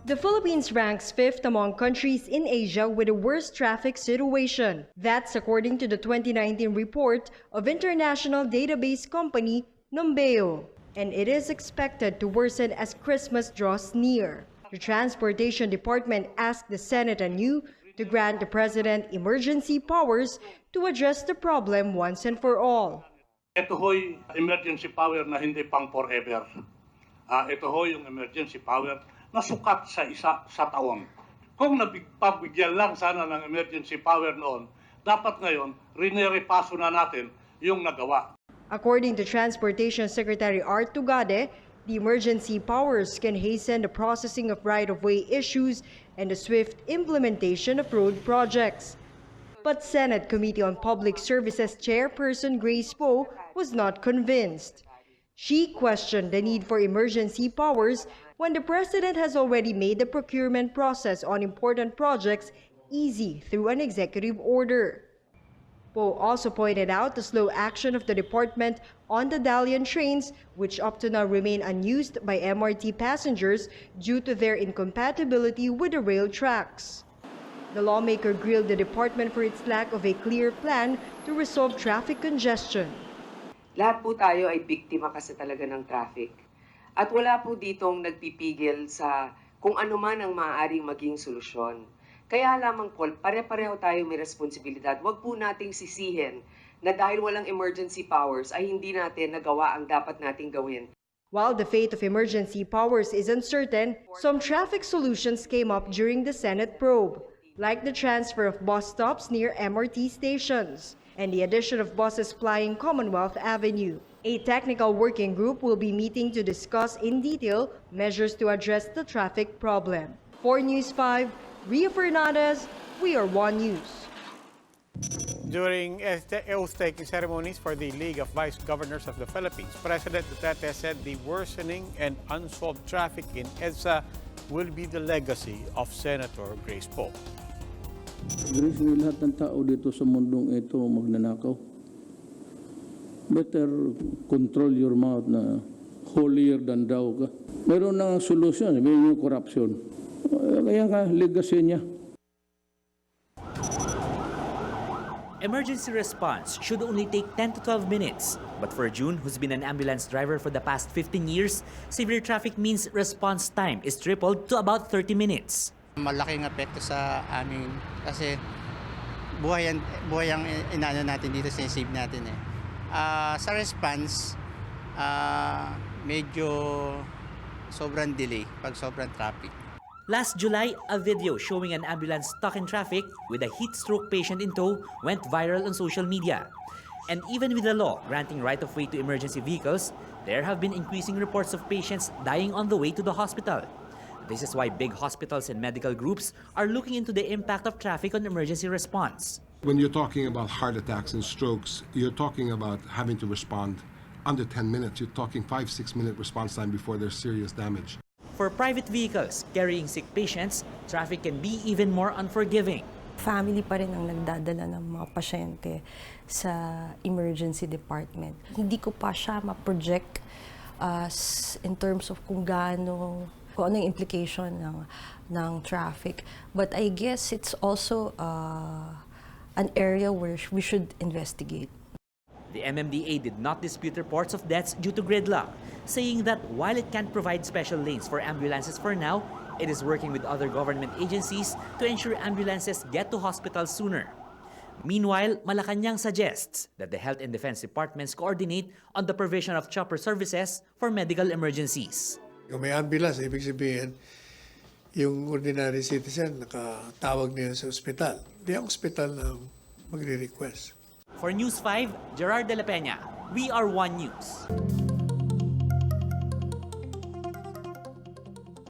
The Philippines ranks 5th among countries in Asia with the worst traffic situation. That's according to the 2019 report of international database company Numbeo, and it is expected to worsen as Christmas draws near. The Transportation Department asked the Senate anew to grant the President emergency powers to address the problem once and for all. Ito ho'y emergency power na hindi pang forever. Ito ho'y yung emergency power na sukat sa taon. Kung pagbigyan lang sana ng emergency power noon, dapat ngayon, rinerepaso na natin yung nagawa. According to Transportation Secretary Art Tugade, the emergency powers can hasten the processing of right-of-way issues and the swift implementation of road projects. But Senate Committee on Public Services Chairperson Grace Poe was not convinced. She questioned the need for emergency powers when the President has already made the procurement process on important projects easy through an executive order. Poe also pointed out the slow action of the department on the Dalian trains, which up to now remain unused by MRT passengers due to their incompatibility with the rail tracks. The lawmaker grilled the department for its lack of a clear plan to resolve traffic congestion. Lahat po tayo ay biktima kasi talaga ng traffic. At wala po ditong nagpipigil sa kung ano man ang maaaring maging solusyon. Kaya lamang po, pare-pareho tayo may responsibilidad. Huwag po nating sisihin na dahil walang emergency powers ay hindi natin nagawa ang dapat nating gawin. While the fate of emergency powers is uncertain, some traffic solutions came up during the Senate probe, like the transfer of bus stops near MRT stations and the addition of buses plying Commonwealth Avenue. A technical working group will be meeting to discuss in detail measures to address the traffic problem. For News 5, Ria Fernandez, We Are One News. During oath-taking ceremonies for the League of Vice Governors of the Philippines, President Duterte said the worsening and unsolved traffic in EDSA will be the legacy of Senator Grace Poe. Grace, lahat ng tao dito sa mundong ito magnanakaw. Better control your mouth na holier than thou ka. Meron na solusyon, sabihin yung corruption. Kaya ka, legacy niya. Emergency response should only take 10 to 12 minutes. But for June, who's been an ambulance driver for the past 15 years, severe traffic means response time is tripled to about 30 minutes. Malaking epekto sa amin kasi buhay ang inaano natin dito, sinisave natin eh. Sa response, medyo sobrang delay pag sobrang traffic. Last July, a video showing an ambulance stuck in traffic with a heat stroke patient in tow went viral on social media. And even with the law granting right-of-way to emergency vehicles, there have been increasing reports of patients dying on the way to the hospital. This is why big hospitals and medical groups are looking into the impact of traffic on emergency response. When you're talking about heart attacks and strokes, you're talking about having to respond under 10 minutes. You're talking 5-6 minute response time before there's serious damage. For private vehicles carrying sick patients, traffic can be even more unforgiving. Family pa rin ang nagdadala ng mga pasyente sa emergency department. Hindi ko pa siya ma-project in terms of kung ano yung implication ng traffic. But I guess it's also an area where we should investigate. The MMDA did not dispute reports of deaths due to gridlock, saying that while it can't provide special lanes for ambulances for now, it is working with other government agencies to ensure ambulances get to hospitals sooner. Meanwhile, Malacanang suggests that the Health and Defense Departments coordinate on the provision of chopper services for medical emergencies. Kung may ambulance, ibig sabihin, yung ordinary citizen nakatawag niya sa ospital. Hindi ang ospital na magre-request. For News 5, Gerard de la Peña, We Are One News.